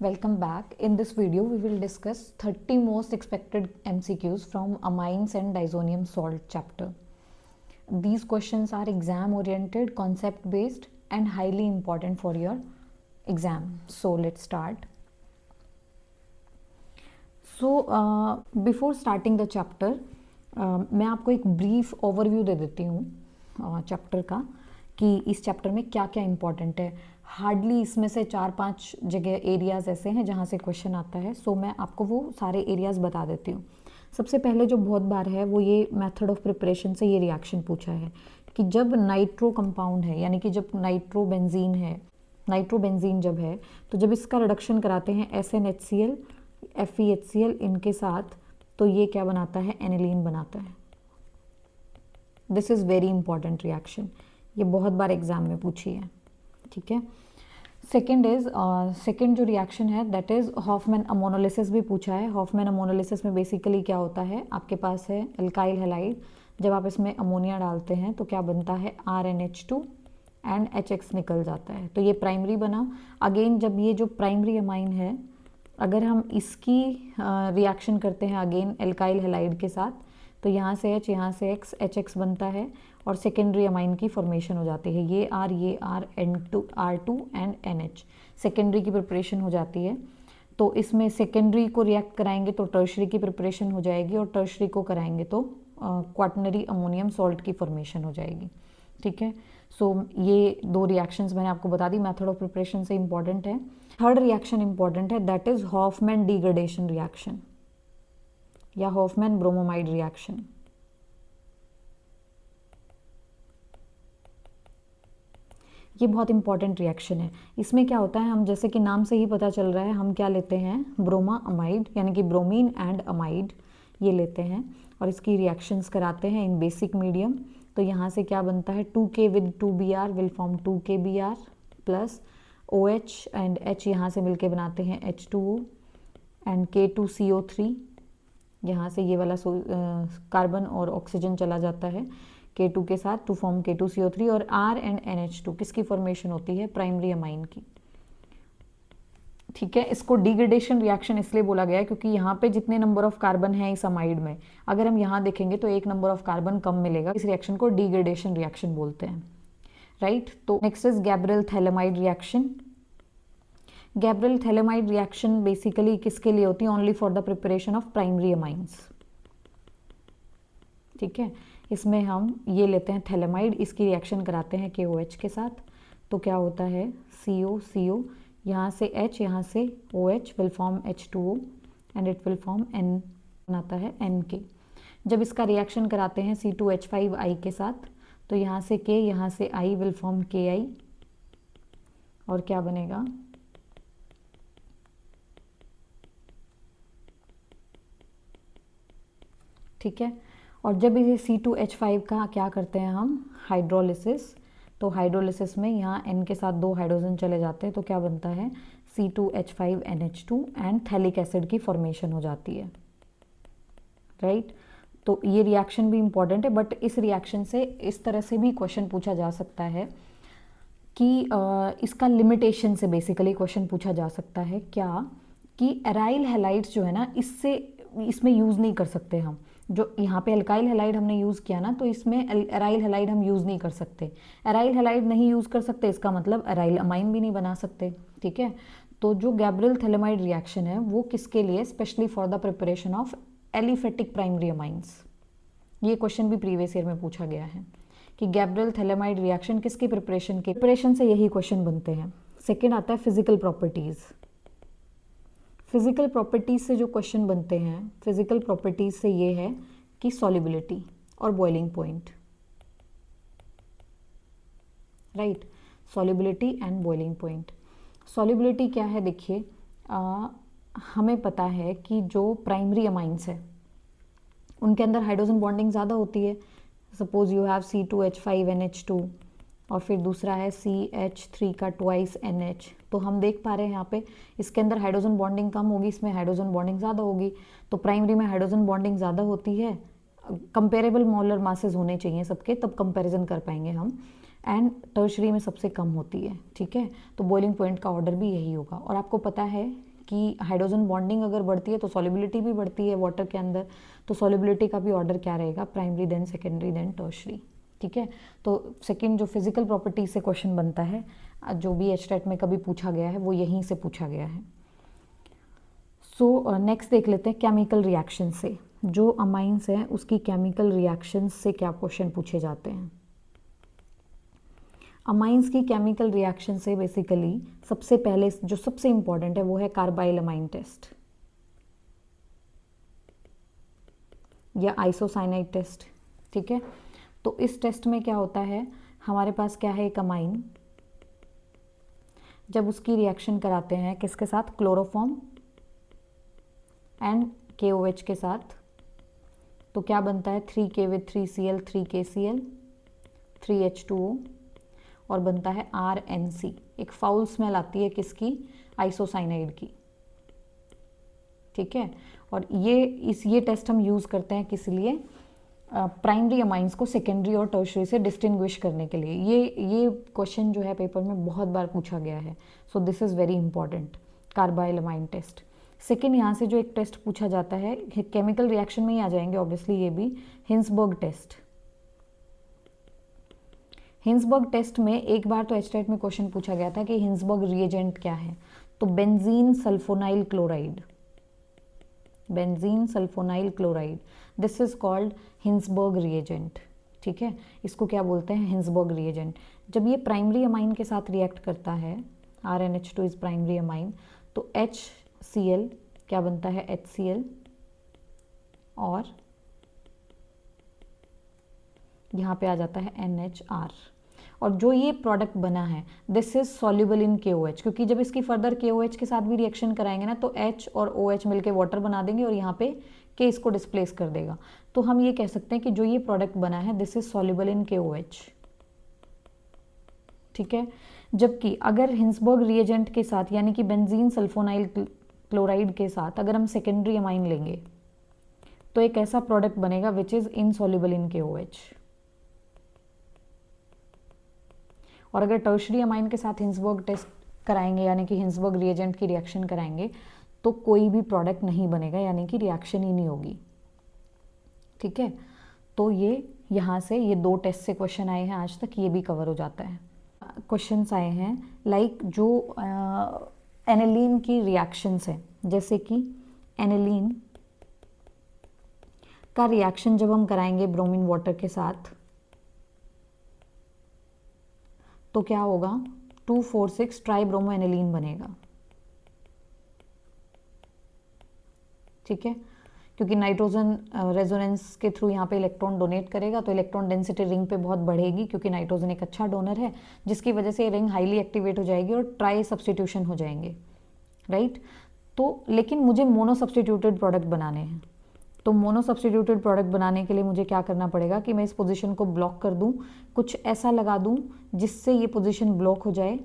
Welcome back. In this video, we will discuss 30 most expected MCQs from amines and diazonium salt chapter. These questions are exam oriented, concept based and highly important for your exam. So let's start. Before starting the chapter, मैं आपको एक brief overview दे देती हूँ chapter का कि इस chapter में क्या क्या इम्पोर्टेंट है. हार्डली इसमें से 4-5 जगह एरियाज़ ऐसे हैं जहाँ से क्वेश्चन आता है. सो मैं आपको वो सारे एरियाज़ बता देती हूँ. सबसे पहले जो बहुत बार है वो ये मेथड ऑफ प्रिपरेशन से ये रिएक्शन पूछा है कि जब नाइट्रो कंपाउंड है, यानी कि जब नाइट्रोबेंजीन जब है, तो जब इसका रिडक्शन कराते हैं SnHCl FeHCl इनके साथ, तो ये क्या बनाता है, एनिलीन बनाता है. This is very important reaction. ये बहुत बार एग्जाम में पूछी है. ठीक है. सेकेंड जो रिएक्शन है दैट इज़ हॉफमैन अमोनोलिसिस भी पूछा है. हॉफमैन अमोनोलिसिस में बेसिकली क्या होता है, आपके पास है अल्काइल हैलाइड. जब आप इसमें अमोनिया डालते हैं तो क्या बनता है, RnH2 एंड HX निकल जाता है. तो ये प्राइमरी बना. अगेन जब ये जो प्राइमरी अमाइन है, अगर हम इसकी रिएक्शन करते हैं अगेन एल्काइल हैलाइड के साथ, तो यहाँ से H, यहाँ से X, HX बनता है और सेकेंडरी अमाइन की फॉर्मेशन हो जाती है. ये R R2 and NH secondary की प्रिपरेशन हो जाती है. तो इसमें सेकेंडरी को रिएक्ट कराएंगे तो टर्शरी की प्रिपरेशन हो जाएगी, और टर्शरी को कराएंगे तो क्वाटनरी अमोनियम सॉल्ट की फॉर्मेशन हो जाएगी. ठीक है. सो ये दो रिएक्शंस मैंने आपको बता दी, मेथड ऑफ प्रिपरेशन से इंपॉर्टेंट है. थर्ड रिएक्शन इंपॉर्टेंट है, that is Hofmann degradation reaction या हॉफमैन ब्रोमोमाइड रिएक्शन. ये बहुत इंपॉर्टेंट रिएक्शन है. इसमें क्या होता है, हम जैसे कि नाम से ही पता चल रहा है, हम क्या लेते हैं, ब्रोमा अमाइड यानी कि ब्रोमीन एंड अमाइड ये लेते हैं और इसकी रिएक्शंस कराते हैं इन बेसिक मीडियम. तो यहाँ से क्या बनता है, 2K with 2Br will form 2KBr plus OH and H यहाँ से मिलके बनाते हैं H2O एंड K2CO3. यहाँ से ये वाला कार्बन और ऑक्सीजन चला जाता है K2 के साथ टू फॉर्म K2CO3, और R एंड NH2 किसकी फॉर्मेशन होती है, प्राइमरी अमाइन की. ठीक है. इसको डिग्रेडेशन रिएक्शन इसलिए बोला गया है क्योंकि यहाँ पे जितने नंबर ऑफ कार्बन है इस अमाइड में, अगर हम यहाँ देखेंगे तो एक नंबर ऑफ कार्बन कम मिलेगा. इस रिएक्शन को डिग्रेडेशन रिएक्शन बोलते हैं. राइट. तो next is Gabriel phthalimide reaction. Gabriel phthalimide reaction basically किसके लिए होती है, only for the preparation of primary amines. ठीक है. इसमें हम ये लेते हैं थैलेमाइड, इसकी रिएक्शन कराते हैं KOH के साथ. तो क्या होता है, CO यहाँ से H, यहाँ से OH will form H2O and it will form N बनाता है NK. जब इसका रिएक्शन कराते हैं C2H5I के साथ, तो यहाँ से K, यहाँ से I विल फॉर्म KI और क्या बनेगा, ठीक है. और जब इसे C2H5 का क्या करते हैं हम, हाइड्रोलिसिस, तो हाइड्रोलिसिस में यहाँ N के साथ 2 हाइड्रोजन चले जाते हैं, तो क्या बनता है, C2H5NH2 एंड थैलिक एसिड की फॉर्मेशन हो जाती है. राइट. तो ये रिएक्शन भी इंपॉर्टेंट है, बट इस रिएक्शन से इस तरह से भी क्वेश्चन पूछा जा सकता है कि इसका लिमिटेशन से बेसिकली क्वेश्चन पूछा जा सकता है क्या, कि एराइल हैलाइड्स जो है ना, इसमें यूज़ नहीं कर सकते हम. जो यहाँ पे अल्काइल हैलाइड हमने यूज़ किया ना, तो इसमें एराइल हैलाइड हम यूज़ नहीं कर सकते. एराइल हैलाइड नहीं यूज़ कर सकते, इसका मतलब एराइल अमाइन भी नहीं बना सकते. ठीक है. तो जो गैब्रियल थैलेमाइड रिएक्शन है वो किसके लिए, specially for the preparation of aliphatic primary amines. ये क्वेश्चन भी प्रीवियस ईयर में पूछा गया है कि गैब्रियल थैलेमाइड रिएक्शन किसकी प्रिपरेशन से यही क्वेश्चन बनते हैं. सेकेंड आता है फिजिकल प्रॉपर्टीज़. फिजिकल प्रॉपर्टीज से जो क्वेश्चन बनते हैं, फिजिकल प्रॉपर्टीज से ये है कि सॉल्युबिलिटी और boiling point. Right. Solubility and boiling point. Solubility क्या है, देखिए हमें पता है कि जो प्राइमरी अमाइंस है उनके अंदर हाइड्रोजन बॉन्डिंग ज़्यादा होती है. सपोज यू हैव C2H5NH2 और फिर दूसरा है CH3 का ट्वाइस NH. तो हम देख पा रहे हैं यहाँ पे इसके अंदर हाइड्रोजन बॉन्डिंग कम होगी, इसमें हाइड्रोजन बॉन्डिंग ज़्यादा होगी. तो प्राइमरी में हाइड्रोजन बॉन्डिंग ज़्यादा होती है. कंपेरेबल मोलर मासेस होने चाहिए सबके, तब कंपैरिजन कर पाएंगे हम. एंड टर्शरी में सबसे कम होती है. ठीक है. तो बॉइलिंग पॉइंट का ऑर्डर भी यही होगा. और आपको पता है कि हाइड्रोजन बॉन्डिंग अगर बढ़ती है तो सॉल्युबिलिटी भी बढ़ती है वाटर के अंदर, तो सॉल्युबिलिटी का भी ऑर्डर क्या रहेगा, primary then secondary then tertiary. ठीक है, तो सेकेंड जो फिजिकल प्रॉपर्टी से क्वेश्चन बनता है, जो भी एचटेट में कभी पूछा गया है वो यहीं से पूछा गया है। सो नेक्स्ट देख लेते हैं केमिकल रिएक्शन से, जो अमाइंस है उसकी केमिकल रिएक्शन से क्या क्वेश्चन पूछे जाते हैं। अमाइंस की केमिकल रिएक्शन से बेसिकली सबसे पहले जो सबसे इंपॉर्टेंट है वो है कार्बाइल अमाइन टेस्ट या आइसोसाइनाइड टेस्ट। ठीक है, तो इस टेस्ट में क्या होता है, हमारे पास क्या है, एक अमाइन, जब उसकी रिएक्शन कराते हैं किसके साथ, क्लोरोफॉर्म एंड KOH के साथ, तो क्या बनता है 3K with 3Cl 3KCl 3H2O और बनता है RNC। एक फाउल स्मेल आती है किसकी, आइसोसाइनाइड की। ठीक है, और ये टेस्ट हम यूज़ करते हैं किस लिए, प्राइमरी अमाइंस को सेकेंडरी और टर्शरी से डिस्टिंग्विश करने के लिए। ये क्वेश्चन जो है पेपर में बहुत बार पूछा गया है, so this is very important, carbylamine test. Second यहाँ से जो एक टेस्ट पूछा जाता है, केमिकल रिएक्शन में ही आ जाएंगे ऑब्वियसली ये भी, हिंसबर्ग टेस्ट। हिंसबर्ग टेस्ट में एक बार तो एचटेट में क्वेश्चन पूछा गया था कि हिंसबर्ग रिएजेंट क्या है, तो benzene sulfonyl chloride, benzene sulfonyl chloride, this is called Hinsberg reagent. ठीक है, इसको क्या बोलते हैं, हिंसबर्ग रिएजेंट। जब ये प्राइमरी अमाइन के साथ रिएक्ट करता है, RNH2 इज प्राइमरी अमाइन, तो HCl क्या बनता है, HCl, और यहाँ पे आ जाता है NHR। और जो ये प्रोडक्ट बना है this is soluble in KOH, क्योंकि जब इसकी फर्दर KOH के साथ भी रिएक्शन कराएंगे ना तो H और OH मिलके वाटर बना देंगे और यहाँ पे K इसको डिस्प्लेस कर देगा। तो हम ये कह सकते हैं कि जो ये प्रोडक्ट बना है this is soluble in KOH। ठीक है, जबकि अगर हिंसबर्ग रिएजेंट के साथ यानी कि बेंजीन सल्फोनाइल क्लोराइड के साथ अगर हम सेकेंडरी अमाइन लेंगे तो एक ऐसा प्रोडक्ट बनेगा which is insoluble in KOH। और अगर टर्शरी अमाइन के साथ हिंसबर्ग टेस्ट कराएंगे यानी कि हिंसबर्ग रिएजेंट की रिएक्शन कराएंगे तो कोई भी प्रोडक्ट नहीं बनेगा, यानी कि रिएक्शन ही नहीं होगी। ठीक है, तो ये यहाँ से ये 2 टेस्ट से क्वेश्चन आए हैं आज तक, ये भी कवर हो जाता है। क्वेश्चंस आए हैं लाइक जो एनिलीन की रिएक्शंस है, जैसे कि एनिलीन का रिएक्शन जब हम कराएंगे ब्रोमीन वाटर के साथ तो क्या होगा, 2,4,6 ट्राइब्रोमो एनिलीन बनेगा। ठीक है, क्योंकि नाइट्रोजन रेजोनेंस के थ्रू यहाँ पे इलेक्ट्रॉन डोनेट करेगा तो इलेक्ट्रॉन डेंसिटी रिंग पे बहुत बढ़ेगी, क्योंकि नाइट्रोजन एक अच्छा डोनर है, जिसकी वजह से ये रिंग हाईली एक्टिवेट हो जाएगी और ट्राई सब्सटीट्यूशन हो जाएंगे। राइट, तो लेकिन मुझे मोनो सब्सटीट्यूटेड प्रोडक्ट बनाने हैं, तो मोनो सब्सटीट्यूटेड प्रोडक्ट बनाने के लिए मुझे क्या करना पड़ेगा कि मैं इस पोजीशन को ब्लॉक कर दूं, कुछ ऐसा लगा दूं जिससे ये पोजीशन ब्लॉक हो जाए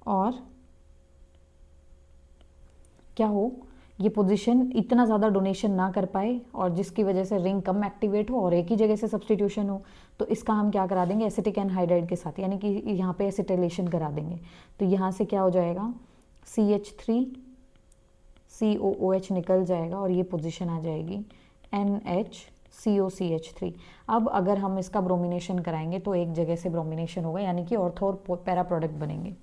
और क्या हो, ये पोजीशन इतना ज़्यादा डोनेशन ना कर पाए और जिसकी वजह से रिंग कम एक्टिवेट हो और एक ही जगह से सब्सटीट्यूशन हो। तो इसका हम क्या करा देंगे, एसिटिक एनहाइड्राइड के साथ, यानी कि यहाँ पे एसिटिलेशन करा देंगे। तो यहाँ से क्या हो जाएगा, CH3 COOH निकल जाएगा और ये पोजीशन आ जाएगी NHCOCH3। अब अगर हम इसका ब्रोमिनेशन कराएंगे तो एक जगह से ब्रोमिनेशन होगा, यानी कि ऑर्थो और पैरा प्रोडक्ट बनेंगे।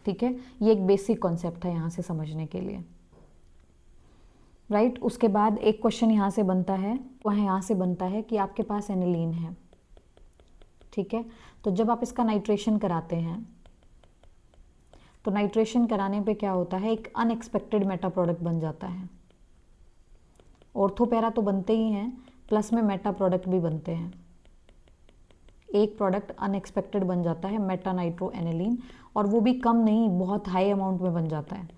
ठीक है, ये एक बेसिक कॉन्सेप्ट है यहाँ से समझने के लिए। राइट, उसके बाद एक क्वेश्चन यहाँ से बनता है, वह यहाँ से बनता है कि आपके पास एनिलीन है। ठीक है, तो जब आप इसका नाइट्रेशन कराते हैं तो नाइट्रेशन कराने पे क्या होता है, एक अनएक्सपेक्टेड मेटा प्रोडक्ट बन जाता है। ऑर्थो पैरा तो बनते ही हैं, प्लस में मेटा प्रोडक्ट भी बनते हैं। एक प्रोडक्ट अनएक्सपेक्टेड बन जाता है मेटा नाइट्रो एनिलीन, और वो भी कम नहीं, बहुत हाई अमाउंट में बन जाता है।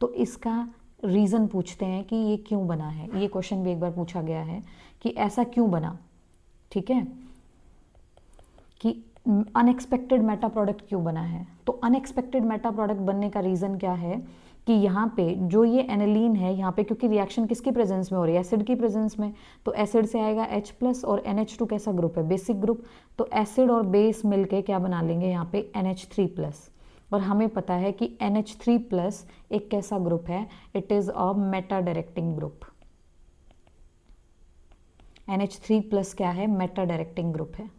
तो इसका रीज़न पूछते हैं कि ये क्यों बना है। ये क्वेश्चन भी एक बार पूछा गया है कि ऐसा क्यों बना। ठीक है, कि अनएक्सपेक्टेड मेटा प्रोडक्ट क्यों बना है। तो अनएक्सपेक्टेड मेटा प्रोडक्ट बनने का रीज़न क्या है कि यहाँ पे जो ये एनिलीन है, यहाँ पे क्योंकि रिएक्शन किसकी प्रेजेंस में हो रही है, एसिड की प्रेजेंस में, तो एसिड से आएगा H+ और NH2 कैसा ग्रुप है, बेसिक ग्रुप। तो एसिड और बेस मिलके क्या बना लेंगे यहाँ पे NH3+। और हमें पता है कि NH3+ एक कैसा ग्रुप है, it is a Meta directing group. NH3+ क्या है, मेटा डायरेक्टिंग ग्रुप है।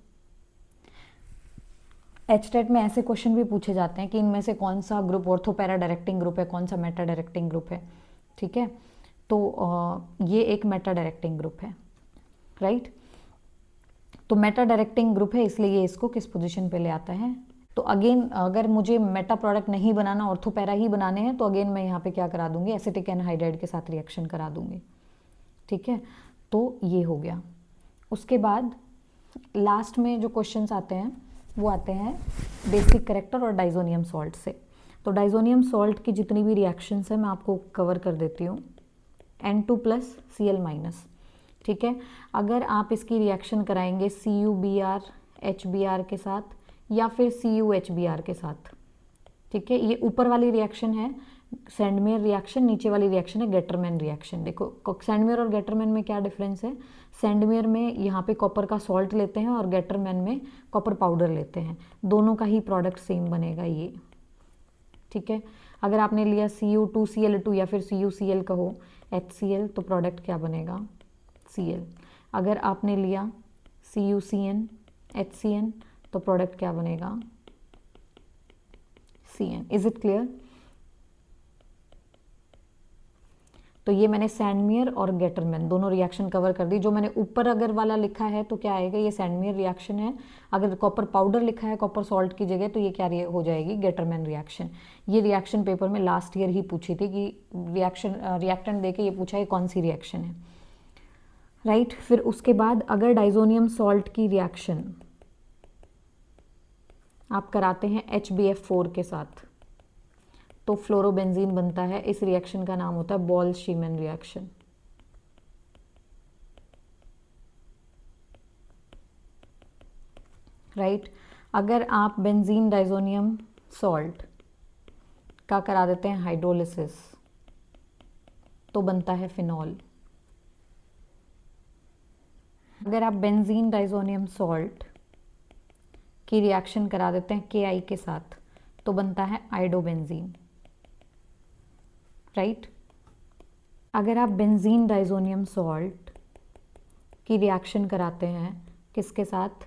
HTET में ऐसे क्वेश्चन भी पूछे जाते हैं कि इनमें से कौन सा group ortho para directing group है, कौन सा मेटा डायरेक्टिंग ग्रुप है, ठीक है। तो ये एक मेटा डायरेक्टिंग ग्रुप है, राइट। तो मेटा डायरेक्टिंग ग्रुप है, इसलिए ये इसको किस पोजीशन पे ले आता है। तो अगेन अगर मुझे मेटा प्रोडक्ट नहीं बनाना, ऑर्थो पैरा ही बनाने हैं, तो अगेन मैं यहाँ पे क्या करा दूंगी, एसिटिक एनहाइड्राइड के साथ रिएक्शन करा दूंगी, ठीक है। तो ये हो गया। उसके बाद लास्ट में जो क्वेश्चंस आते हैं वो आते हैं बेसिक करेक्टर और डाइजोनियम सॉल्ट से। तो डाइजोनियम सॉल्ट की जितनी भी रिएक्शंस है मैं आपको कवर कर देती हूँ। N2+ Cl-, ठीक है। अगर आप इसकी रिएक्शन कराएंगे CuBr HBr के साथ या फिर CuHBr के साथ, ठीक है। ये ऊपर वाली रिएक्शन है सैंडमेयर रिएक्शन, नीचे वाली रिएक्शन है गेटरमैन रिएक्शन। देखो सैंडमेयर और गेटरमैन में क्या डिफरेंस है, सैंडमेयर में यहाँ पे कॉपर का सॉल्ट लेते हैं और गेटरमैन में कॉपर पाउडर लेते हैं, दोनों का ही प्रोडक्ट सेम बनेगा ये, ठीक है। अगर आपने लिया Cu2Cl2 या फिर CuCl कहो HCl, तो प्रोडक्ट क्या बनेगा, Cl। अगर आपने लिया CuCN HCN, तो प्रोडक्ट क्या बनेगा, Cn। Is it clear. तो ये मैंने सैंडमेयर और गेटरमैन दोनों रिएक्शन कवर कर दी। जो मैंने ऊपर अगर वाला लिखा है तो क्या आएगा, ये सैंडमेयर रिएक्शन है। अगर कॉपर पाउडर लिखा है कॉपर सॉल्ट की जगह, तो ये क्या हो जाएगी, गेटरमैन रिएक्शन। ये रिएक्शन पेपर में लास्ट ईयर ही पूछी थी कि रिएक्टेंट देके ये पूछा है कौन सी रिएक्शन है, राइट। फिर उसके बाद अगर डाइजोनियम सॉल्ट की रिएक्शन आप कराते हैं HBF4 के साथ, तो फ्लोरोबेंजीन बनता है। इस रिएक्शन का नाम होता है बॉल-शीमैन रिएक्शन, राइट। अगर आप बेंजीन डाइजोनियम सॉल्ट का करा देते हैं हाइड्रोलिसिस, तो बनता है फिनॉल। अगर आप बेंजीन डाइजोनियम सॉल्ट की रिएक्शन करा देते हैं KI के साथ, तो बनता है आइडोबेंजीन, राइट। अगर आप बेंजीन डाइजोनियम सॉल्ट की रिएक्शन कराते हैं किसके साथ,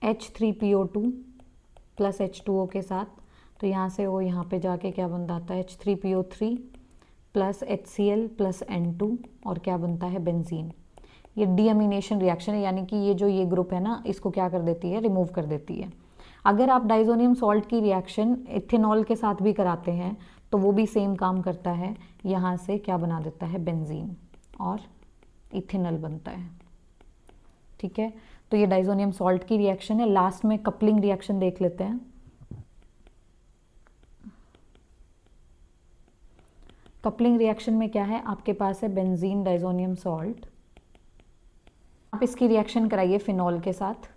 H3PO2 + H2O के साथ, तो यहाँ से वो यहाँ पे जाके क्या बन जाता है, H3PO3 + HCl + N2, और क्या बनता है, बेंजीन। ये डीअमीनेशन रिएक्शन है, यानी कि ये जो ये ग्रुप है ना, इसको क्या कर देती है, रिमूव कर देती है। अगर आप डाइजोनियम सॉल्ट की रिएक्शन इथेनॉल के साथ भी कराते हैं, तो वो भी सेम काम करता है, यहाँ से क्या बना देता है, बेंजीन, और इथेनॉल बनता है, ठीक है। तो ये डाइजोनियम सॉल्ट की रिएक्शन है। लास्ट में कपलिंग रिएक्शन देख लेते हैं। कपलिंग रिएक्शन में क्या है, आपके पास है बेंजीन डाइजोनियम सॉल्ट, आप इसकी रिएक्शन कराइए फिनॉल के साथ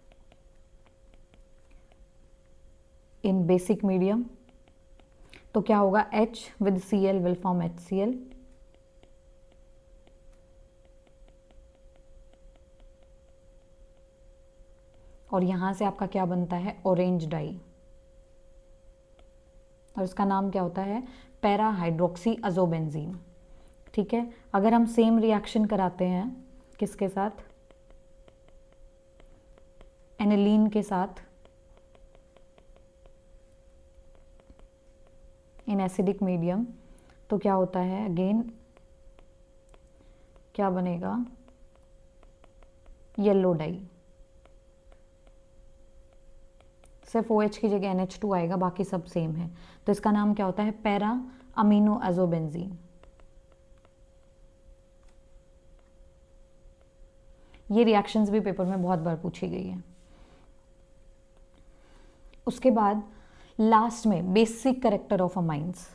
इन बेसिक मीडियम, तो क्या होगा, H with Cl will form HCl, और यहां से आपका क्या बनता है, ऑरेंज डाई, और इसका नाम क्या होता है, पैरा हाइड्रोक्सी अजोबेंजीन, ठीक है। अगर हम सेम रिएक्शन कराते हैं किसके साथ, एनिलीन के साथ इन एसिडिक मीडियम, तो क्या होता है, अगेन क्या बनेगा, येलो डाई। सिर्फ OH की जगह NH2 आएगा, बाकी सब सेम है। तो इसका नाम क्या होता है, पैरा अमीनो अजोबेंजीन। ये रिएक्शंस भी पेपर में बहुत बार पूछी गई है। उसके बाद लास्ट में basic character of amines.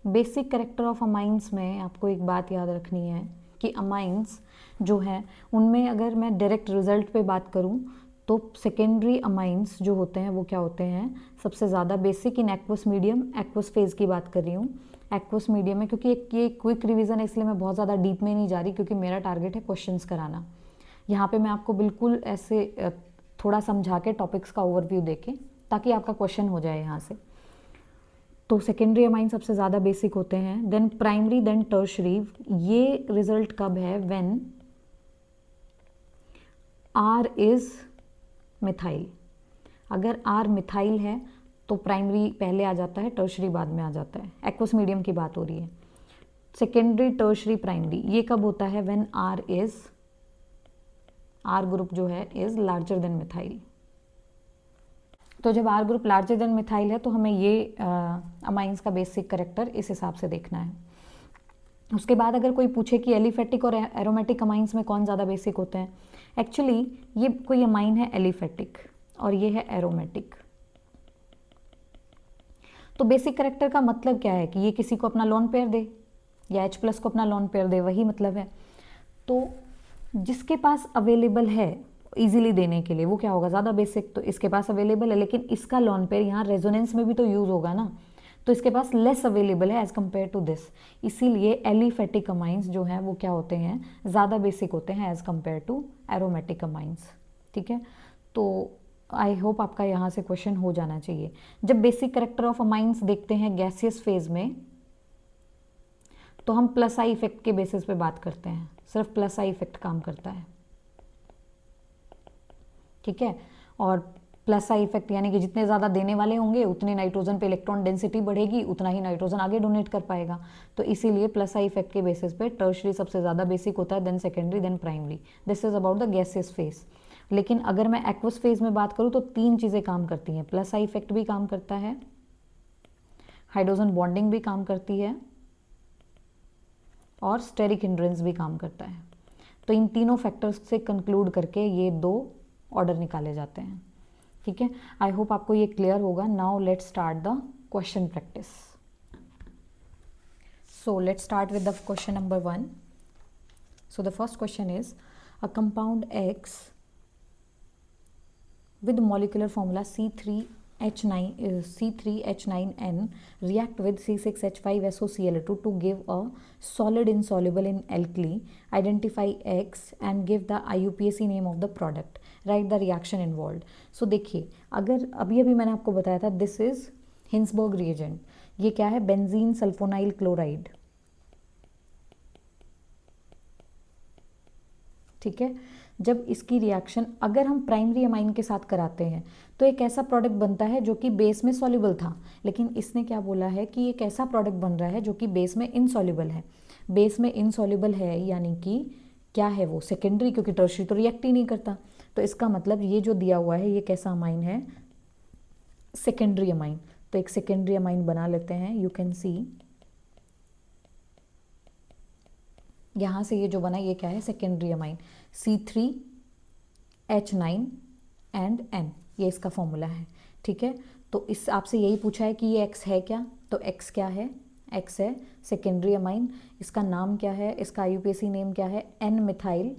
Basic character of amines में आपको एक बात याद रखनी है कि अमाइंस जो है उनमें अगर मैं डायरेक्ट रिजल्ट पे बात करूं, तो सेकेंडरी अमाइंस जो होते हैं वो क्या होते हैं, सबसे ज़्यादा basic in aqueous medium, aqueous phase की बात कर रही हूँ, एक्वस मीडियम में, क्योंकि ये क्विक रिवीजन है इसलिए मैं बहुत ज़्यादा डीप में नहीं जा रही, क्योंकि मेरा टारगेट है क्वेश्चंस कराना। यहाँ पे मैं आपको बिल्कुल ऐसे थोड़ा समझा के टॉपिक्स का ओवरव्यू देके, ताकि आपका क्वेश्चन हो जाए यहाँ से। तो सेकेंडरी अमाइन सबसे ज़्यादा बेसिक होते हैं, देन प्राइमरी, देन टर्शरी। ये रिजल्ट कब है? When R is methyl. अगर R मिथाइल है तो प्राइमरी पहले आ जाता है, टर्शरी बाद में आ जाता है। एक्वस मीडियम की बात हो रही है। सेकेंडरी, टर्शरी, प्राइमरी ये कब होता है? व्हेन R ग्रुप जो है इज लार्जर देन मिथाइल। तो जब R group larger than methyl है तो हमें ये अमाइंस का बेसिक कैरेक्टर इस हिसाब से देखना है। उसके बाद अगर कोई पूछे कि एलिफेटिक और एरोमेटिक अमाइंस में कौन ज़्यादा बेसिक होते हैं, एक्चुअली ये कोई अमाइन है एलिफेटिक और ये है एरोमेटिक। तो बेसिक कैरेक्टर का मतलब क्या है कि ये किसी को अपना लोन पेयर दे या H+ को अपना लोन पेयर दे, वही मतलब है। तो जिसके पास अवेलेबल है इजीली देने के लिए वो क्या होगा? ज़्यादा बेसिक। तो इसके पास अवेलेबल है, लेकिन इसका लोन पेयर यहाँ रेजोनेंस में भी तो यूज़ होगा ना, तो इसके पास लेस अवेलेबल है एज कम्पेयर टू दिस। इसीलिए एलिफेटिक अमाइंस जो हैं वो क्या होते हैं? ज़्यादा बेसिक होते हैं as compare to aromatic amines. ठीक है, तो आई होप आपका यहाँ से क्वेश्चन हो जाना चाहिए। जब बेसिक कैरेक्टर ऑफ अमाइंस देखते हैं गैसियस फेज में, तो हम प्लस आई इफेक्ट के बेसिस पे बात करते हैं। सिर्फ प्लस आई इफेक्ट काम करता है। ठीक है, और प्लस आई इफेक्ट यानी कि जितने ज़्यादा देने वाले होंगे उतनी नाइट्रोजन पे इलेक्ट्रॉन डेंसिटी बढ़ेगी, उतना ही नाइट्रोजन आगे डोनेट कर पाएगा। तो इसीलिए प्लस आई इफेक्ट के बेसिस पे टर्शरी सबसे ज़्यादा बेसिक होता है, then secondary, then primary. This is about the gaseous phase. लेकिन अगर मैं एक्वस फेज में बात करूँ तो 3 चीज़ें काम करती हैं। प्लस आई इफेक्ट भी काम करता है, हाइड्रोजन बॉन्डिंग भी काम करती है, और स्टेरिक हिंड्रेंस भी काम करता है। तो इन तीनों फैक्टर्स से कंक्लूड करके ये 2 ऑर्डर निकाले जाते हैं। ठीक है, आई होप आपको ये क्लियर होगा। Now let's start the question practice. So let's start with the question number 1. So the first question is a compound X with molecular formula C3H9N react with C6H5SOCl2 to give a solid insoluble in alkali. Identify X and give the IUPAC name of the product. Write the reaction involved. So देखिए, अगर अभी मैंने आपको बताया था this is Hinsberg reagent. ये क्या है? Benzene sulfonyl chloride. ठीक है, जब इसकी रिएक्शन अगर हम प्राइमरी अमाइन के साथ कराते हैं तो एक ऐसा प्रोडक्ट बनता है जो कि बेस में सॉल्युबल था, लेकिन इसने क्या बोला है कि एक ऐसा प्रोडक्ट बन रहा है जो कि बेस में इनसॉल्युबल है। बेस में इनसॉल्युबल है यानी कि क्या है वो? सेकेंडरी, क्योंकि टर्शरी तो रिएक्ट ही नहीं करता। तो इसका मतलब ये जो दिया हुआ है ये कैसा अमाइन है? Secondary amine. तो एक सेकेंडरी अमाइन बना लेते हैं। यू कैन सी यहाँ से ये जो बना ये क्या है? Secondary amine C3H9 and N, ये इसका फॉर्मूला है। ठीक है, तो इस आपसे यही पूछा है कि ये X है क्या? तो X क्या है? X है सेकेंडरी अमाइन। इसका नाम क्या है? इसका IUPAC नेम क्या है? N methyl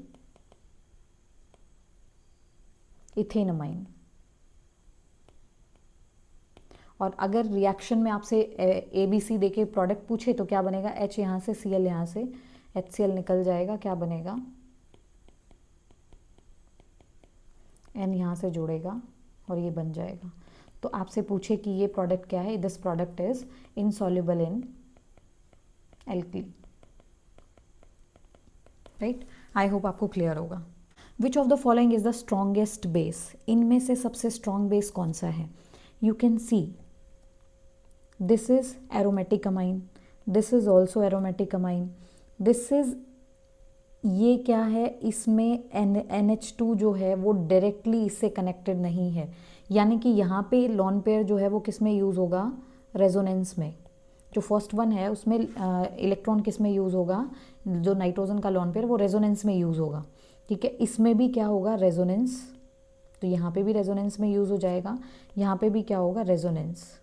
ethane amine. और अगर रिएक्शन में आपसे ABC देके प्रोडक्ट पूछे तो क्या बनेगा? H यहाँ से, Cl यहाँ से, HCl निकल जाएगा, क्या बनेगा? N यहाँ से जोड़ेगा और ये बन जाएगा। तो आपसे पूछे कि ये प्रोडक्ट क्या है? This product is insoluble in alkali. Right, I hope आपको क्लियर होगा। विच of the following is the strongest base? इनमें से सबसे स्ट्रॉन्ग बेस कौन सा है? You can see this is aromatic amine, this is also aromatic amine, this is, ये क्या है? इसमें NH2 जो है वो डायरेक्टली इससे कनेक्टेड नहीं है, यानी कि यहाँ पे लॉन पेयर जो है वो किस में यूज़ होगा? रेजोनेंस में। जो फर्स्ट वन है उसमें इलेक्ट्रॉन किस में यूज़ होगा? जो नाइट्रोजन का लॉन पेयर वो रेजोनेंस में यूज़ होगा। ठीक है, इसमें भी क्या होगा? रेजोनेंस। तो यहाँ पे भी रेजोनेंस में यूज़ हो जाएगा, यहाँ पे भी क्या होगा? रेजोनेंस।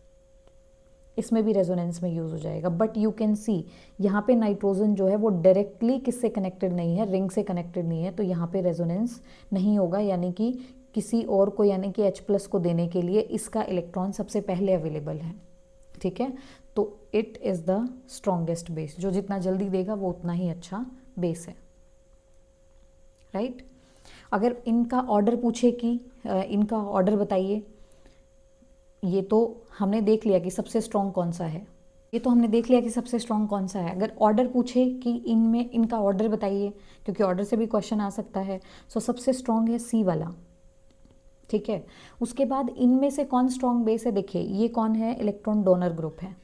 इसमें भी रेजोनेंस में यूज़ हो जाएगा। बट यू कैन सी यहाँ पे नाइट्रोजन जो है वो डायरेक्टली किससे कनेक्टेड नहीं है? रिंग से कनेक्टेड नहीं है, तो यहाँ पे रेजोनेंस नहीं होगा, यानी कि किसी और को, यानी कि H+ को देने के लिए इसका इलेक्ट्रॉन सबसे पहले अवेलेबल है। ठीक है, तो it is the strongest base. जो जितना जल्दी देगा वो उतना ही अच्छा बेस है। राइट, अगर इनका ऑर्डर पूछे कि इनका ऑर्डर बताइए, ये तो हमने देख लिया कि सबसे स्ट्रॉन्ग कौन सा है, ये तो हमने देख लिया कि सबसे स्ट्रॉन्ग कौन सा है। अगर ऑर्डर पूछे कि इनमें इनका ऑर्डर बताइए, क्योंकि ऑर्डर से भी क्वेश्चन आ सकता है, सो सबसे स्ट्रॉन्ग है सी वाला, ठीक है। उसके बाद इनमें से कौन स्ट्रॉन्ग बेस है, देखिए ये कौन है, इलेक्ट्रॉन डोनर ग्रुप है,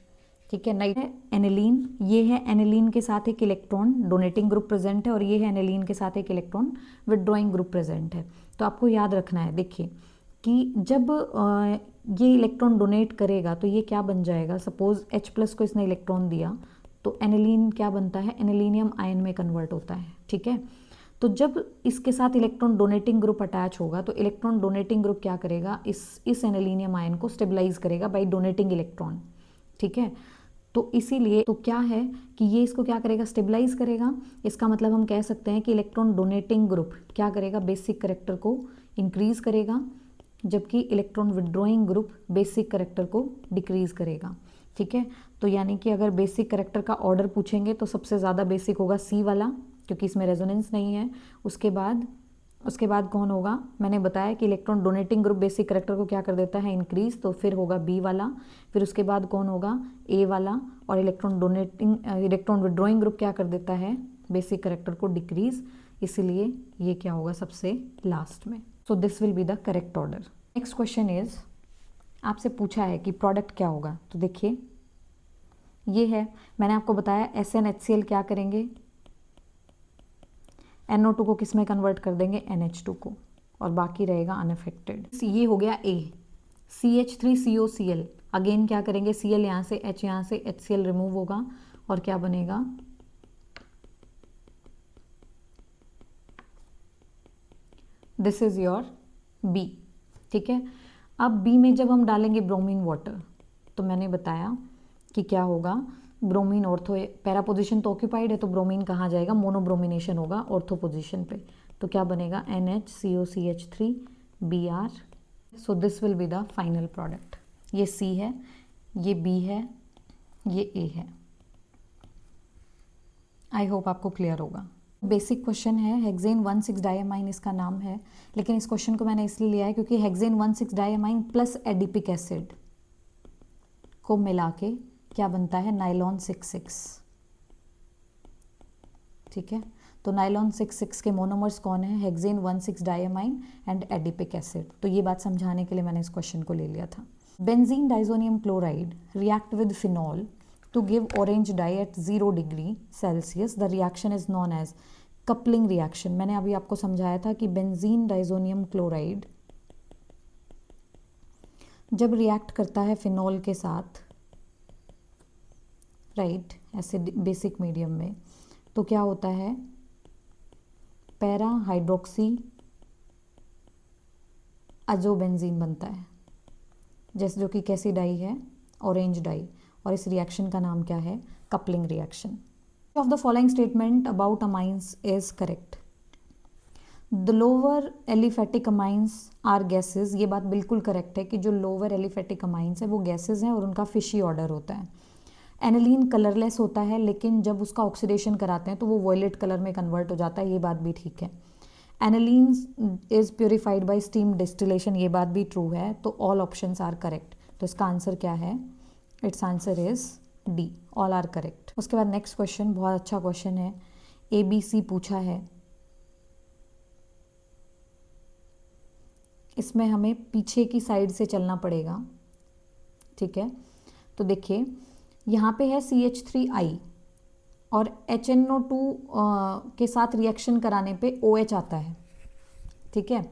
ठीक है। नहीं है एनिलीन, ये है एनिलीन के साथ एक इलेक्ट्रॉन डोनेटिंग ग्रुप प्रेजेंट है, और ये है एनिलीन के साथ एक इलेक्ट्रॉन विदड्रॉइंग ग्रुप प्रेजेंट है। तो आपको याद रखना है, देखिए कि जब ये इलेक्ट्रॉन डोनेट करेगा तो ये क्या बन जाएगा, सपोज H+ को इसने इलेक्ट्रॉन दिया तो एनिलीन क्या बनता है, एनिलीनियम आयन में कन्वर्ट होता है, ठीक है। तो जब इसके साथ इलेक्ट्रॉन डोनेटिंग ग्रुप अटैच होगा तो इलेक्ट्रॉन डोनेटिंग ग्रुप क्या करेगा, इस एनिलीनियम आयन को स्टेबलाइज करेगा बाय डोनेटिंग इलेक्ट्रॉन, ठीक है। तो इसीलिए तो क्या है कि ये इसको क्या करेगा, स्टेबलाइज करेगा। इसका मतलब हम कह सकते हैं कि इलेक्ट्रॉन डोनेटिंग ग्रुप क्या करेगा, बेसिक करैक्टर को इंक्रीज करेगा, जबकि electron withdrawing group basic character को डिक्रीज करेगा, ठीक है। तो यानी कि अगर बेसिक करैक्टर का ऑर्डर पूछेंगे तो सबसे ज़्यादा बेसिक होगा सी वाला, क्योंकि इसमें रेजोनेंस नहीं है। उसके बाद कौन होगा, मैंने बताया कि electron donating group basic character को क्या कर देता है, इंक्रीज, तो फिर होगा बी वाला। फिर उसके बाद कौन होगा, ए वाला। और इलेक्ट्रॉन विड्रॉइंग ग्रुप क्या कर देता है, बेसिक करैक्टर को डिक्रीज, इसीलिए ये क्या होगा सबसे लास्ट में। So this will be the correct order. Next question is, आपसे पूछा है कि प्रोडक्ट क्या होगा, तो देखिए ये है, मैंने आपको बताया SnHCl क्या करेंगे, NO2 को किस में कन्वर्ट कर देंगे, NH2 को, और बाकी रहेगा अनअफेक्टेड। ये हो गया A। CH3COCl, अगेन क्या करेंगे, Cl यहाँ से, H यहाँ से, HCl रिमूव होगा और क्या बनेगा, दिस इज योर B, ठीक है। अब B में जब हम डालेंगे ब्रोमीन वाटर, तो मैंने बताया कि क्या होगा, ब्रोमीन ऑर्थो, पैरा पोजीशन तो ऑक्यूपाइड है, तो ब्रोमीन कहाँ जाएगा, मोनोब्रोमिनेशन होगा ऑर्थो पोजीशन पे, तो क्या बनेगा, NHCOCH3Br। So this will be the final product. ये C है, ये B है, ये A है। आई होप आपको क्लियर होगा। बेसिक क्वेश्चन है, हेक्सेन 1,6 डायमाइन इसका नाम है, लेकिन इस क्वेश्चन को मैंने इसलिए लिया है क्योंकि hexane 1,6 diamine plus adipic acid को मिला के क्या बनता है, नाइलॉन 6,6, ठीक है। तो नाइलॉन 6,6 के मोनोमर्स कौन है, hexane 1,6 diamine and adipic acid. तो ये बात समझाने के लिए मैंने इस क्वेश्चन को ले लिया था। Benzene diazonium chloride react with phenol to give orange dye at 0 degree Celsius. The reaction is known as coupling reaction. मैंने अभी आपको समझाया था कि बेंजीन डाइजोनियम क्लोराइड जब रिएक्ट करता है फिनॉल के साथ, राइट, ऐसे बेसिक मीडियम में, तो क्या होता है, पैरा हाइड्रोक्सी अजोबेंजीन बनता है, जैसे जो कि कैसी डाई है, ऑरेंज डाई, और इस रिएक्शन का नाम क्या है, coupling reaction. Of the following statement about amines is correct. The lower aliphatic amines are gases, ये बात बिल्कुल करेक्ट है कि जो लोअर एलिफेटिक अमाइंस है वो गैसेज हैं और उनका फिशी ऑर्डर होता है। एनिलीन कलरलेस होता है, लेकिन जब उसका ऑक्सीडेशन कराते हैं तो वो वॉयलेट कलर में कन्वर्ट हो जाता है, ये बात भी ठीक है। Aniline is purified bye steam distillation, ये बात भी ट्रू है। तो ऑल ऑप्शंस आर करेक्ट। तो इसका आंसर क्या है, it's answer is D, all are correct. उसके बाद नेक्स्ट क्वेश्चन बहुत अच्छा क्वेश्चन है, ABC पूछा है। इसमें हमें पीछे की साइड से चलना पड़ेगा, ठीक है। तो देखिए यहाँ पे है CH3I और HNO2 के साथ रिएक्शन कराने पे OH आता है, ठीक है।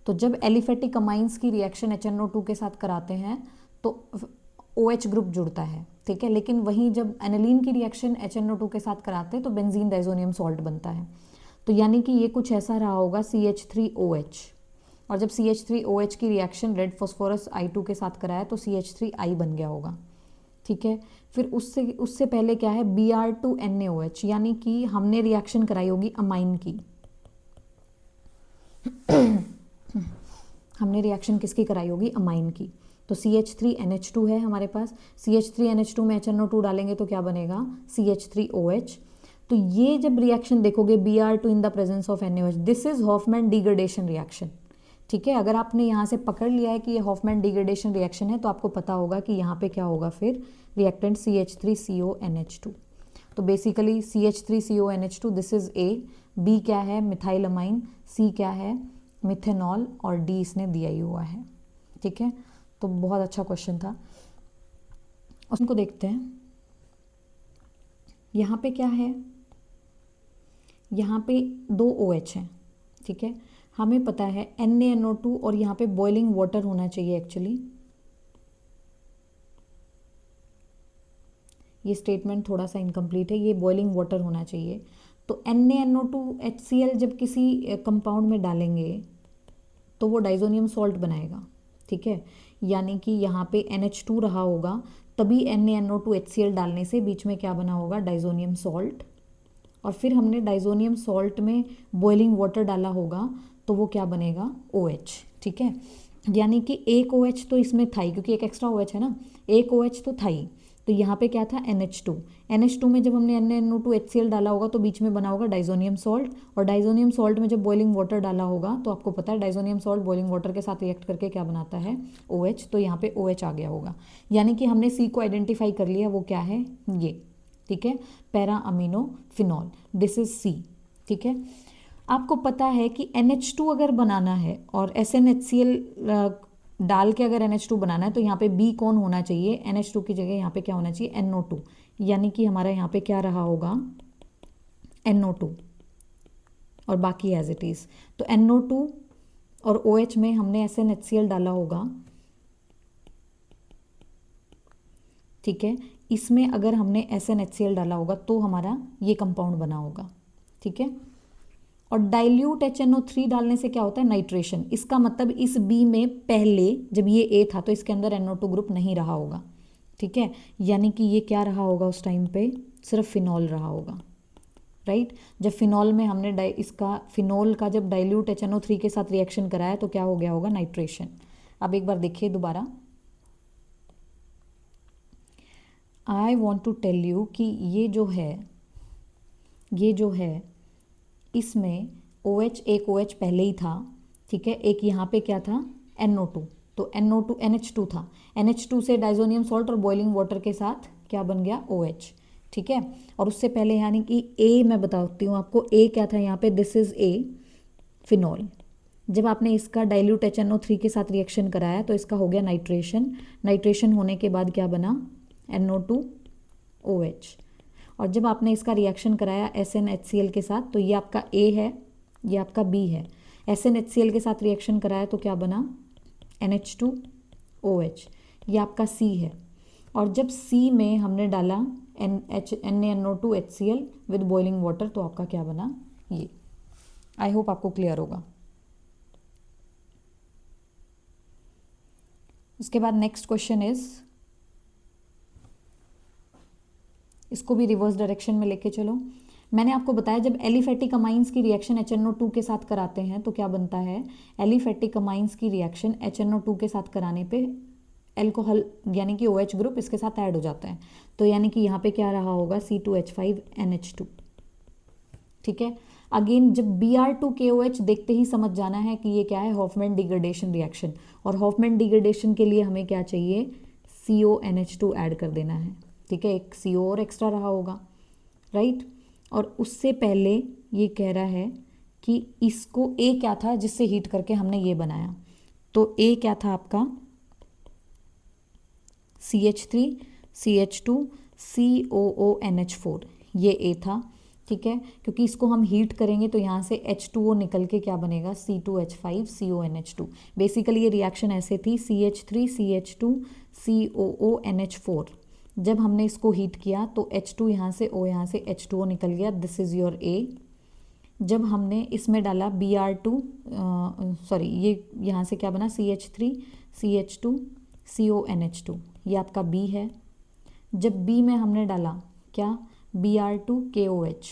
तो जब एलिफेटिक अमाइंस की रिएक्शन HNO2 के साथ कराते हैं तो OH ग्रुप जुड़ता है, ठीक है। लेकिन वहीं जब एनिलीन की रिएक्शन HNO2 के साथ कराते हैं तो बेंजीन डाइजोनियम सॉल्ट बनता है। तो यानी कि ये कुछ ऐसा रहा होगा CH3OH, और जब CH3OH की रिएक्शन रेड फॉस्फोरस I2 के साथ कराया तो CH3I बन गया होगा, ठीक है। फिर उससे पहले क्या है, Br2NaOH, यानी कि हमने रिएक्शन कराई होगी अमाइन की। हमने रिएक्शन किसकी कराई होगी, अमाइन की। तो CH3NH2 है हमारे पास, CH3NH2 में HNO2 डालेंगे तो क्या बनेगा, CH3OH। तो ये जब रिएक्शन देखोगे Br2 in the presence of NaOH, this is Hofmann degradation reaction. ठीक है, अगर आपने यहाँ से पकड़ लिया है कि ये हॉफमैन डिग्रेडेशन रिएक्शन है तो आपको पता होगा कि यहाँ पे क्या होगा फिर रिएक्टेंट CH3CONH2। तो basically CH3CONH2 this is A, B क्या है मिथाइलमाइन, C क्या है मिथेनॉल और D इसने दिया ही हुआ है। ठीक है, तो बहुत अच्छा क्वेश्चन था, उसको देखते हैं। यहाँ पे क्या है, यहाँ पे 2 OH हैं। ठीक है, हमें पता है NaNO2 और यहाँ पे बॉइलिंग वाटर होना चाहिए एक्चुअली। ये स्टेटमेंट थोड़ा सा इनकम्प्लीट है, ये बॉइलिंग वाटर होना चाहिए। तो NaNO2 HCl जब किसी कंपाउंड में डालेंगे तो वो डाइजोनियम सॉल्ट बनाएगा। ठीक है, यानी कि यहाँ पे NH2 रहा होगा, तभी NaNO2 HCl डालने से बीच में क्या बना होगा डाइजोनियम सॉल्ट, और फिर हमने डाइजोनियम सॉल्ट में बॉइलिंग वाटर डाला होगा तो वो क्या बनेगा OH। ठीक है, यानी कि एक OH तो इसमें था ही, क्योंकि एक एक्स्ट्रा OH है ना, एक OH तो था ही। तो यहाँ पे क्या था NH2 में जब हमने NaNO2 HCl डाला होगा तो बीच में बना होगा डाइजोनियम सॉल्ट, और डाइजोनियम सॉल्ट में जब बॉइलिंग वाटर डाला होगा तो आपको पता है डाइजोनियम सॉल्ट बॉइलिंग वाटर के साथ रिएक्ट करके क्या बनाता है OH, तो यहाँ पे OH आ गया होगा। यानी कि हमने C को आइडेंटिफाई कर लिया, वो क्या है ये। ठीक है, para amino phenol, this is C। ठीक है, आपको पता है कि NH2 अगर बनाना है और SnHCl डाल के अगर NH2 बनाना है तो यहाँ पे B कौन होना चाहिए, NH2 की जगह यहाँ पे क्या होना चाहिए NO2, यानी कि हमारा यहाँ पे क्या रहा होगा NO2 और बाकी एज इट इज़। तो NO2 और OH में हमने SnHCl डाला होगा। ठीक है, इसमें अगर हमने SnHCl डाला होगा तो हमारा ये कंपाउंड बना होगा। ठीक है, और डाइल्यूट HNO3 डालने से क्या होता है नाइट्रेशन। इसका मतलब इस B में पहले जब ये A था तो इसके अंदर NO2 ग्रुप नहीं रहा होगा। ठीक है, यानी कि ये क्या रहा होगा उस टाइम पे, सिर्फ फिनॉल रहा होगा। राइट, जब फिनॉल में हमने इसका फिनॉल का जब डाइल्यूट HNO3 के साथ रिएक्शन कराया तो क्या हो गया होगा नाइट्रेशन। अब एक बार देखिए दोबारा, I want to tell you कि ये जो है इसमें OH एक OH पहले ही था। ठीक है, एक यहाँ पे क्या था NO2, तो NO2 NH2 था, NH2 से डाइजोनियम सॉल्ट और बॉइलिंग वाटर के साथ क्या बन गया OH। ठीक है, और उससे पहले यानी कि A, मैं बताती हूँ आपको A क्या था यहाँ पे, दिस इज A फिनॉल। जब आपने इसका डाइल्यूट HNO3 के साथ रिएक्शन कराया तो इसका हो गया नाइट्रेशन, नाइट्रेशन होने के बाद क्या बना NO2 OH, और जब आपने इसका रिएक्शन कराया SnHCl के साथ तो ये आपका A है, ये आपका B है। SnHCl के साथ रिएक्शन कराया तो क्या बना NH2 OH, ये आपका C है। और जब C में हमने डाला NaNO2 HCl with boiling water तो आपका क्या बना ये। आई होप आपको क्लियर होगा। उसके बाद नेक्स्ट क्वेश्चन इज, इसको भी रिवर्स डायरेक्शन में लेके चलो। मैंने आपको बताया जब एलिफेटिक अमाइंस की रिएक्शन HNO2 के साथ कराते हैं तो क्या बनता है, एलिफेटिक अमाइंस की रिएक्शन HNO2 के साथ कराने पे एल्कोहल यानी कि OH ग्रुप इसके साथ ऐड हो जाता है। तो यानी कि यहाँ पे क्या रहा होगा C2H5NH2। ठीक है, अगेन जब Br2KOH देखते ही समझ जाना है कि ये क्या है हॉफमैन डिग्रेडेशन रिएक्शन, और हॉफमैन डिग्रेडेशन के लिए हमें क्या चाहिए CONH2 ऐड कर देना है। ठीक है, एक CO और एक्स्ट्रा रहा होगा। राइट, और उससे पहले ये कह रहा है कि इसको A क्या था जिससे हीट करके हमने ये बनाया, तो A क्या था आपका CH3 CH2 COONH4, ये A था। ठीक है, क्योंकि इसको हम हीट करेंगे तो यहाँ से H2O निकल के क्या बनेगा C2H5CONH2। बेसिकली ये रिएक्शन ऐसे थी CH3 CH2 COONH4, जब हमने इसको हीट किया तो H2 यहाँ से O, यहाँ से H2O निकल गया, दिस इज़ योर A। जब हमने इसमें डाला Br2 सॉरी ये यहाँ से क्या बना CH3 CH2 CONH2, ये आपका B है। जब B में हमने डाला क्या Br2KOH,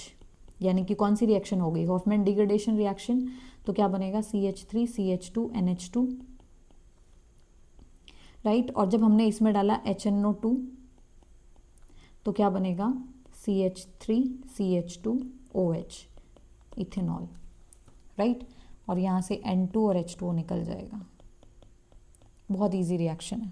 यानी कि कौन सी रिएक्शन हो गई हॉफमैन डिग्रेडेशन रिएक्शन, तो क्या बनेगा CH3 CH2 NH2। राइट, और जब हमने इसमें डाला HNO2 तो क्या बनेगा CH3CH2OH, इथेनॉल, राइट। और यहाँ से N2 और H2O निकल जाएगा। बहुत इजी रिएक्शन है।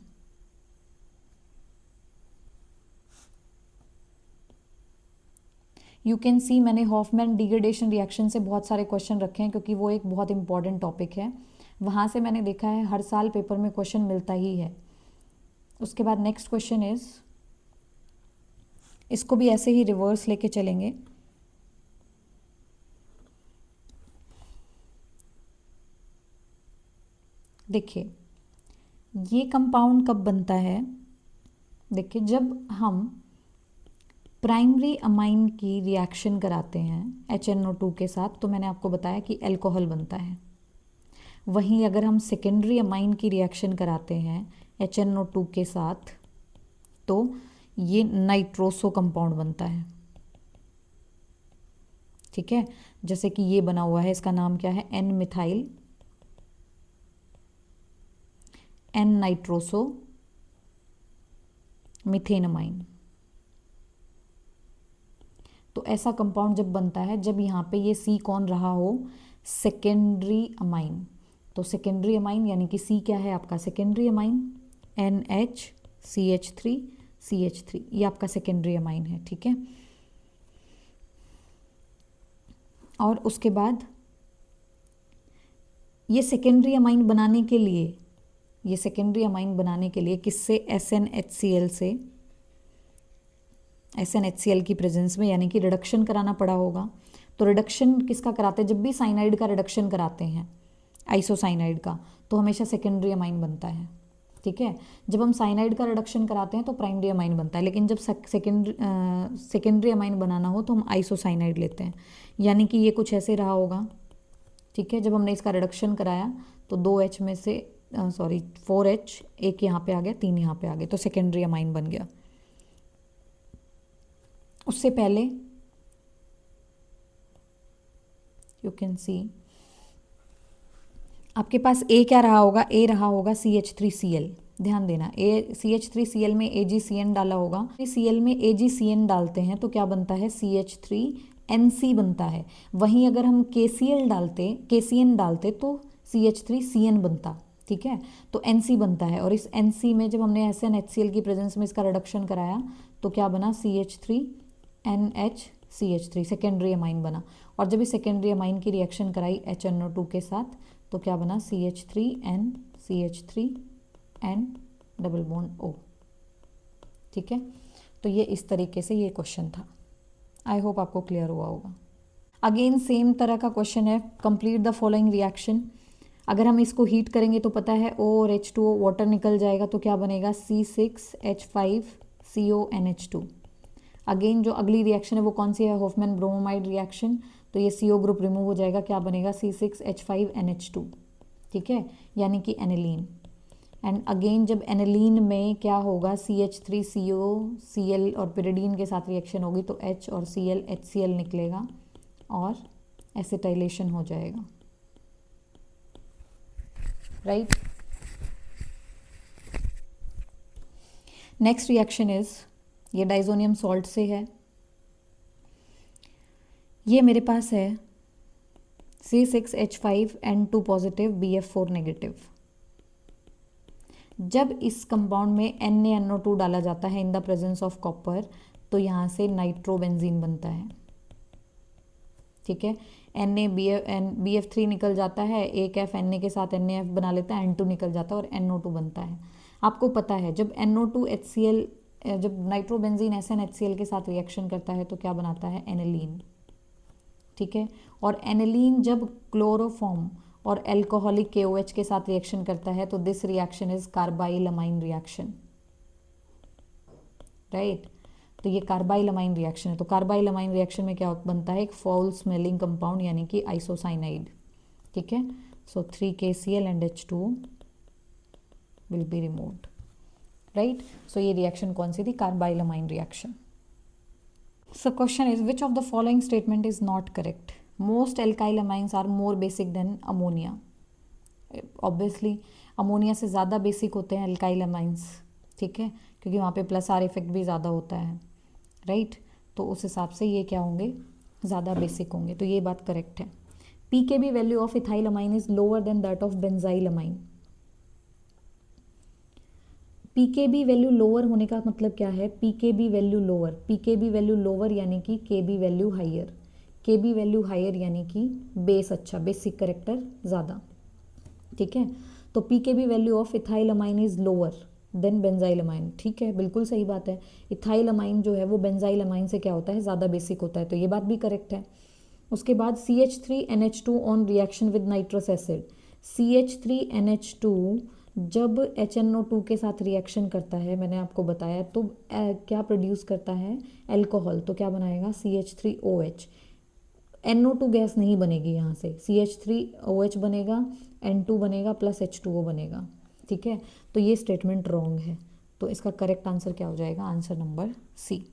यू कैन सी मैंने हॉफमैन डिग्रेडेशन रिएक्शन से बहुत सारे क्वेश्चन रखे हैं क्योंकि वो एक बहुत इंपॉर्टेंट टॉपिक है। वहाँ से मैंने देखा है हर साल पेपर में क्वेश्चन मिलता ही है। उसके बाद नेक्स्ट क्वेश्चन इज, इसको भी ऐसे ही रिवर्स लेके चलेंगे। देखिए ये कंपाउंड कब बनता है, देखिए जब हम प्राइमरी अमाइन की रिएक्शन कराते हैं HNO2 के साथ, तो मैंने आपको बताया कि अल्कोहल बनता है। वहीं अगर हम सेकेंडरी अमाइन की रिएक्शन कराते हैं HNO2 के साथ, तो ये नाइट्रोसो कंपाउंड बनता है। ठीक है, जैसे कि ये बना हुआ है, इसका नाम क्या है, N मिथाइल N नाइट्रोसो मिथेनमाइन। तो ऐसा कंपाउंड जब बनता है जब यहाँ पे ये C कौन रहा हो, सेकेंडरी अमाइन। तो सेकेंडरी अमाइन यानी कि C क्या है आपका सेकेंडरी अमाइन, NHCH3CH3, ये आपका सेकेंडरी अमाइन है। ठीक है, और उसके बाद ये सेकेंडरी अमाइन बनाने के लिए, ये सेकेंडरी अमाइन बनाने के लिए किससे, SnHCl से, SnHCl की प्रेजेंस में, यानी कि रिडक्शन कराना पड़ा होगा। तो रिडक्शन किसका कराते हैं, जब भी साइनाइड का रिडक्शन कराते हैं आइसोसाइनाइड का, तो हमेशा सेकेंडरी अमाइन बनता है। ठीक है, जब हम साइनाइड का रिडक्शन कराते हैं तो प्राइमरी अमाइन बनता है, लेकिन जब सेकेंडरी अमाइन बनाना हो तो हम आइसोसाइनाइड लेते हैं। यानी कि ये कुछ ऐसे रहा होगा। ठीक है, जब हमने इसका रिडक्शन कराया तो 2H में से 4H, एक यहाँ पे आ गया, 3 यहाँ पे आ गए, तो सेकेंडरी अमाइन बन गया। उससे पहले यू कैन सी आपके पास ए क्या रहा होगा, ए रहा होगा CH3Cl। ध्यान देना, CH3Cl में AgCN डाला होगा। Cl में AgCN डालते हैं तो क्या बनता है, CH3NC बनता है। वहीं अगर हम KCN डालते तो CH3CN बनता। ठीक है, तो NC बनता है, और इस NC में जब हमने SnHCl की प्रेजेंस में इसका रिडक्शन कराया तो क्या बना, CH3NHCH3, सेकेंडरी अमाइन बना। और जब इस सेकेंडरी अमाइन की रिएक्शन कराई HNO2 के साथ तो क्या बना, CH3N डबल बॉन्ड O। ठीक है, तो ये इस तरीके से ये क्वेश्चन था। आई होप आपको क्लियर हुआ होगा। अगेन सेम तरह का क्वेश्चन है, कंप्लीट द फॉलोइंग रिएक्शन। अगर हम इसको हीट करेंगे तो पता है O और H2O वाटर निकल जाएगा, तो क्या बनेगा, C6H5CONH2। अगेन जो अगली रिएक्शन है वो कौन सी है, हॉफमैन ब्रोमोमाइड रिएक्शन। तो ये CO ग्रुप रिमूव हो जाएगा, क्या बनेगा, C6H5NH2। ठीक है, यानी कि एनिलीन। एंड अगेन जब एनिलीन में क्या होगा, CH3COCl और पिरिडीन के साथ रिएक्शन होगी तो H और Cl HCl निकलेगा और एसिटाइलेशन हो जाएगा, राइट। नेक्स्ट रिएक्शन इज, ये डाइजोनियम सॉल्ट से है। ये मेरे पास है C6H5N2 पॉजिटिव BF4 नेगेटिव। जब इस कंपाउंड में NaNO2 डाला जाता है इन द प्रेजेंस ऑफ कॉपर, तो यहाँ से नाइट्रोबेंजीन बनता है। ठीक है, BF3 निकल जाता है, एक F Na के साथ NaF बना लेता है, N2 निकल जाता है और NO2 बनता है। आपको पता है जब NO2HCl, जब नाइट्रोबेंजीन SnHCl के साथ रिएक्शन करता है तो क्या बनाता है, एनिलीन। ठीक है, और एनिलीन जब क्लोरोफॉर्म और एल्कोहलिक KOH के साथ रिएक्शन करता है तो दिस रिएक्शन इज कार्बाइल अमाइन रिएक्शन, राइट। तो ये कार्बाइल अमाइन रिएक्शन है। तो कार्बाइल अमाइन रिएक्शन में क्या बनता है, एक फाउल स्मेलिंग कंपाउंड यानी कि आइसोसाइनाइड। ठीक है, so 3KCl and H2O will be removed, right. So ये रिएक्शन कौन सी थी, कार्बाइल अमाइन रिएक्शन। So question is, which of the following statement is not correct? Most alkyl amines are more basic than ammonia. Obviously ammonia से ज़्यादा basic होते हैं अल्काइल अमाइंस। ठीक है, क्योंकि वहाँ पे प्लस आर इफेक्ट भी ज़्यादा होता है, राइट। तो उस हिसाब से ये क्या होंगे, ज़्यादा बेसिक होंगे, तो ये बात करेक्ट है। PKb value of ethyl amine is lower than that of benzyl amine. PKb value lower होने का मतलब क्या है, pKb value lower, pKb value lower यानी कि केबी वैल्यू हायर, केबी वैल्यू हायर यानी कि बेस अच्छा, बेसिक करेक्टर ज़्यादा, ठीक है। तो pKb value of ethyl amine is lower than benzyl amine, ठीक है, बिल्कुल सही बात है। इथाइल अमाइन जो है वो बेंजाइल अमाइन से क्या होता है, ज़्यादा बेसिक होता है, तो ये बात भी करेक्ट है। उसके बाद CH3NH2 on reaction with nitrous acid, CH3NH2 जब HNO2 के साथ रिएक्शन करता है, मैंने आपको बताया, तो क्या प्रोड्यूस करता है, एल्कोहल, तो क्या बनाएगा, CH3OH। NO2 गैस नहीं बनेगी यहाँ से, CH3OH बनेगा, N2 बनेगा प्लस H2O बनेगा, ठीक है। तो ये स्टेटमेंट रॉन्ग है, तो इसका करेक्ट आंसर क्या हो जाएगा, answer number C.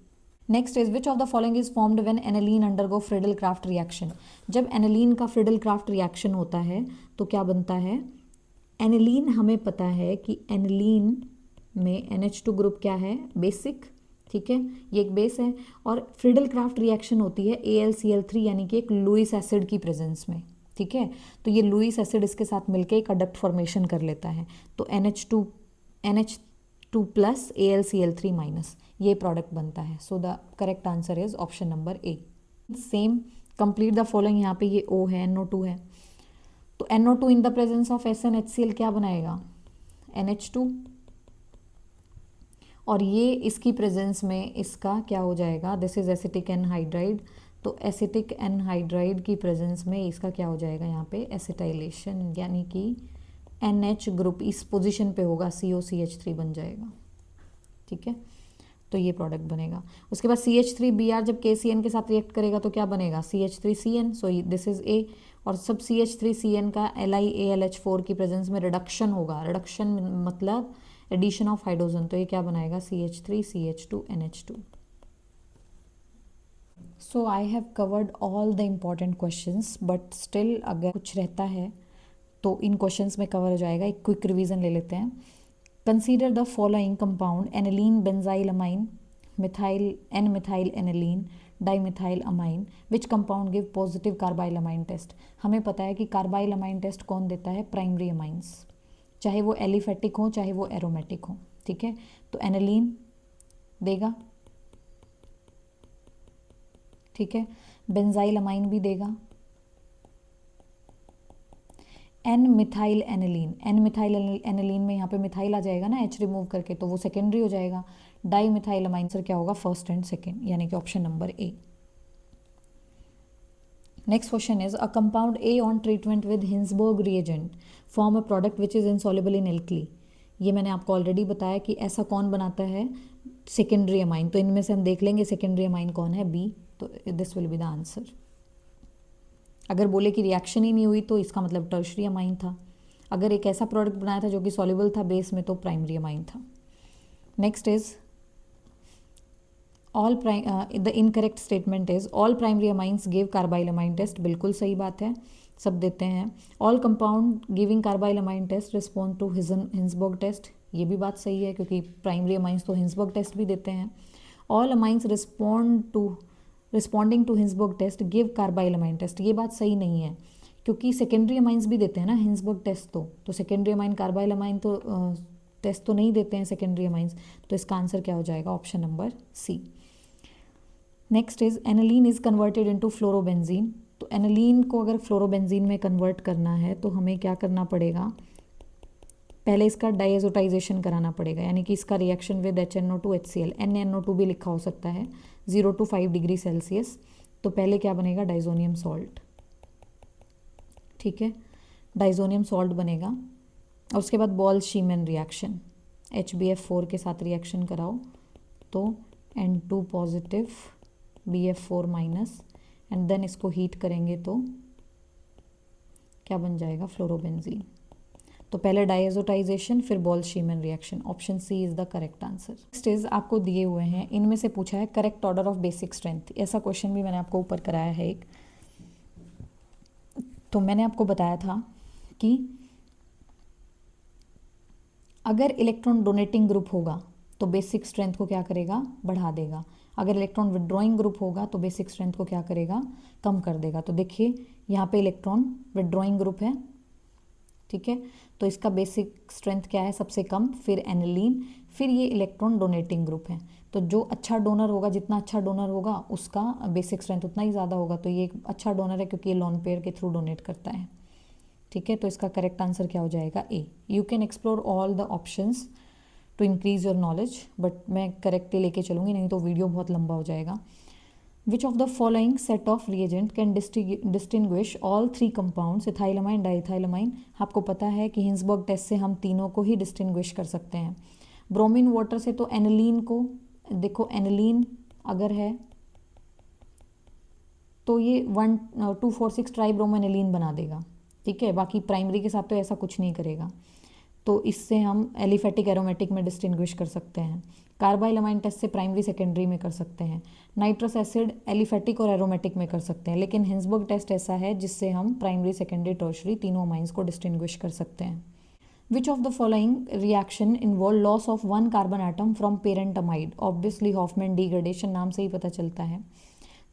Next is which of the following is formed when aniline undergo Friedel Crafts reaction. जब एनालीन का फ्रिडल क्राफ्ट रिएक्शन होता है तो क्या बनता है, एनालीन हमें पता है कि एनालीन में NH2 ग्रुप क्या है, बेसिक, ठीक है, ये एक बेस है, और फ्रिडल क्राफ्ट रिएक्शन होती है AlCl3 यानी कि एक लुईस एसिड की प्रेजेंस में, ठीक है। तो ये लुईस एसिड इसके साथ मिलकर एक अडक्ट फॉर्मेशन कर लेता है, तो NH2 प्लस AlCl3 माइनस, ये प्रोडक्ट बनता है। So the correct answer is option number A. Same complete the following, यहाँ पे ये O है, NO2 है, तो NO2 in the presence of SnHCl क्या बनाएगा, NH2, और ये इसकी प्रेजेंस में इसका क्या हो जाएगा, दिस इज एसिटिक एनहाइड्राइड, तो एसिटिक एनहाइड्राइड की प्रेजेंस में इसका क्या हो जाएगा, यहाँ पे एसिटाइलेशन, यानी कि NH ग्रुप इस पोजीशन पे होगा, COCH3 बन जाएगा, ठीक है। तो ये प्रोडक्ट बनेगा। उसके बाद CH3Br जब KCN के साथ रिएक्ट करेगा तो क्या बनेगा, CH3CN, so this is a, और सब CH3CN का LiAlH4 की प्रेजेंस में रिडक्शन होगा, रिडक्शन मतलब एडिशन ऑफ हाइड्रोजन, तो ये क्या बनाएगा, CH3CH2NH2। So I have covered all the important questions, but still अगर कुछ रहता है तो इन क्वेश्चंस में कवर हो जाएगा। एक क्विक रिवीजन ले लेते हैं। Consider the following compound, aniline benzylamine, methyl N methyl aniline, dimethylamine, which compound give positive carbylamine test. हमें पता है कि कार्बाइल अमाइन टेस्ट कौन देता है, प्राइमरी अमाइंस, चाहे वो एलिफेटिक हो चाहे वो एरोमेटिक हो, ठीक है। तो एनिलीन देगा, ठीक है, बेंजाइल अमाइन भी देगा, N methyl aniline, N methyl aniline में यहाँ पे मिथाइल आ जाएगा ना, H रिमूव करके, तो वो सेकेंडरी हो जाएगा। डाई मिथाइल अमाइन सर क्या होगा, फर्स्ट एंड सेकेंड, यानी कि option number A. Next question is a compound A on treatment with Hinsberg reagent form a product which is insoluble in alkali. ये मैंने आपको ऑलरेडी बताया कि ऐसा कौन बनाता है, सेकेंडरी अमाइन, तो इनमें से हम देख लेंगे सेकेंडरी अमाइन कौन है, बी, तो this will be the answer. अगर बोले कि रिएक्शन ही नहीं हुई तो इसका मतलब टर्शरी अमाइन था। अगर एक ऐसा प्रोडक्ट बनाया था जो कि सॉल्युबल था बेस में, तो प्राइमरी अमाइन था। Next is all the incorrect statement is all primary amines give carbylamine test, बिल्कुल सही बात है, सब देते हैं। All compound giving carbylamine test respond to Hinsberg test, ये भी बात सही है क्योंकि प्राइमरी अमाइंस तो हिंसबर्ग टेस्ट भी देते हैं। All amines responding to Hinsberg test give carbylamine test, ये बात सही नहीं है क्योंकि सेकेंडरी अमाइंस भी देते हैं ना हिंसबर्ग टेस्ट, तो सेकेंडरी अमाइन कार्बाइल अमाइन तो टेस्ट तो नहीं देते हैं सेकेंडरी अमाइंस, तो इसका आंसर क्या हो जाएगा, option number C. Next is aniline is converted into fluorobenzene, तो एनालीन को अगर फ्लोरोबेंजीन में कन्वर्ट करना है तो हमें क्या करना पड़ेगा, पहले इसका डायजोटाइजेशन कराना पड़ेगा, यानी कि इसका reaction with HNO2 HCl, NNO2 भी लिखा हो सकता है, 0 to 5 डिग्री सेल्सियस। तो पहले क्या बनेगा, डाइजोनियम सॉल्ट, ठीक है, डाइजोनियम सॉल्ट बनेगा, और उसके बाद बॉल्स-शीमैन रिएक्शन, HBF4 के साथ रिएक्शन कराओ तो N2 positive BF4 minus, and then इसको हीट करेंगे तो क्या बन जाएगा, फ्लोरोबेंजीन। तो पहले डायजोटाइजेशन फिर Balz Schiemann reaction, option C is the correct answer. Next is आपको दिए हुए हैं, इनमें से पूछा है correct order of basic strength, ऐसा क्वेश्चन भी मैंने आपको ऊपर कराया है एक। तो मैंने आपको बताया था कि अगर इलेक्ट्रॉन डोनेटिंग ग्रुप होगा तो बेसिक स्ट्रेंथ को क्या करेगा, बढ़ा देगा। अगर इलेक्ट्रॉन विड्रॉइंग ग्रुप होगा तो बेसिक स्ट्रेंथ को क्या करेगा, कम कर देगा। तो देखिए यहाँ पे इलेक्ट्रॉन विड्रॉइंग ग्रुप है, ठीक है, तो इसका बेसिक स्ट्रेंथ क्या है, सबसे कम, फिर एनिलीन, फिर ये इलेक्ट्रॉन डोनेटिंग ग्रुप है। तो जो अच्छा डोनर होगा, जितना अच्छा डोनर होगा उसका बेसिक स्ट्रेंथ उतना ही ज़्यादा होगा। तो ये एक अच्छा डोनर है क्योंकि ये लोन पेयर के थ्रू डोनेट करता है, ठीक है। तो इसका करेक्ट आंसर क्या हो जाएगा, A. You can explore all the options to increase your knowledge, but मैं करेक्टली लेके चलूँगी, नहीं तो वीडियो बहुत लंबा हो जाएगा। Which of the following set of reagent can distinguish all three compounds, ethylamine, diethylamine? आपको पता है कि हिंसबर्ग टेस्ट से हम तीनों को ही डिस्टिंग्विश कर सकते हैं। ब्रोमीन वाटर से तो एनिलीन को, देखो एनिलीन अगर है तो ये 1246 ट्राइब्रोमोनिलीन बना देगा, ठीक है, बाकी प्राइमरी के साथ तो ऐसा कुछ नहीं करेगा। तो इससे हम एलिफेटिक एरोमेटिक में डिस्टिंग्विश कर सकते हैं। कार्बाइलमाइन टेस्ट से प्राइमरी सेकेंडरी में कर सकते हैं। नाइट्रस एसिड एलिफेटिक और एरोमेटिक में कर सकते हैं, लेकिन हिंसबर्ग टेस्ट ऐसा है जिससे हम प्राइमरी सेकेंडरी टर्शरी तीनों अमाइंस को डिस्टिंग्विश कर सकते हैं। Which of the following reaction involve loss of one carbon atom from parent amide? Obviously Hofmann degradation, नाम से ही पता चलता है।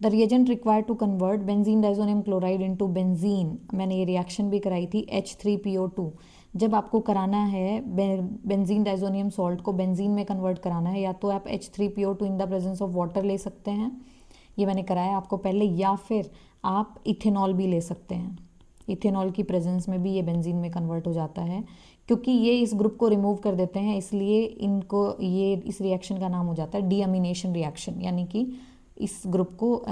The reagent required to convert benzene diazonium chloride into benzene, मैंने ये रिएक्शन भी कराई थी, H3PO2। जब आपको कराना है बेंजीन डाइजोनियम सॉल्ट को बेंजीन में कन्वर्ट कराना है, या तो आप H3PO2 in the presence of water ले सकते हैं, ये मैंने कराया आपको पहले, या फिर आप इथेनॉल भी ले सकते हैं। इथेनॉल की प्रेजेंस में भी ये बेंजीन में कन्वर्ट हो जाता है, क्योंकि ये इस ग्रुप को रिमूव कर देते हैं, इसलिए इनको ये इस रिएक्शन का नाम हो जाता है डीअमीनेशन रिएक्शन, यानी कि इस ग्रुप को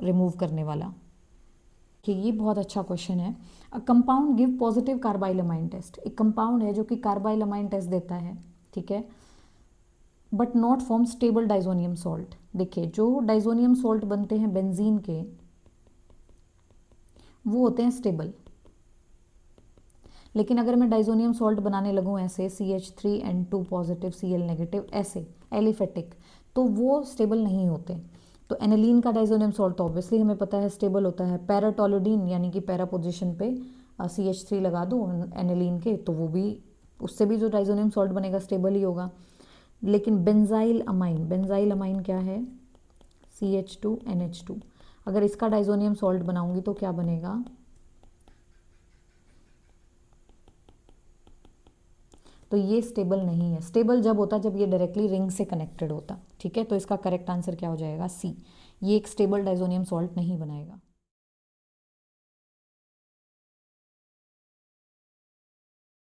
रिमूव करने वाला। कि ये बहुत अच्छा क्वेश्चन है। A compound give positive carbylamine test, एक कंपाउंड है जो कि कार्बाइलमाइन टेस्ट देता है, ठीक है, but not form stable diazonium salt. देखिए जो डाइजोनियम सॉल्ट बनते हैं बेंजीन के, वो होते हैं स्टेबल, लेकिन अगर मैं डाइजोनियम सॉल्ट बनाने लगूँ ऐसे CH3N2 पॉजिटिव Cl नेगेटिव ऐसे एलिफेटिक, तो वो स्टेबल नहीं होते। तो एनिलीन का डाइजोनियम सॉल्ट तो ऑब्वियसली हमें पता है स्टेबल होता है। पैराटोलोडीन यानी कि पैरा पोजिशन पे CH3 लगा दो एनिलीन के, तो वो भी, उससे भी जो डाइजोनियम सॉल्ट बनेगा स्टेबल ही होगा। लेकिन बेंजाइल अमाइन क्या है, CH2NH2, अगर इसका डाइजोनियम सॉल्ट बनाऊंगी तो क्या बनेगा, तो ये स्टेबल नहीं है। स्टेबल जब होता जब ये डायरेक्टली रिंग से कनेक्टेड होता, ठीक है। तो इसका करेक्ट आंसर क्या हो जाएगा, सी। ये एक स्टेबल डाइजोनियम सॉल्ट नहीं बनाएगा।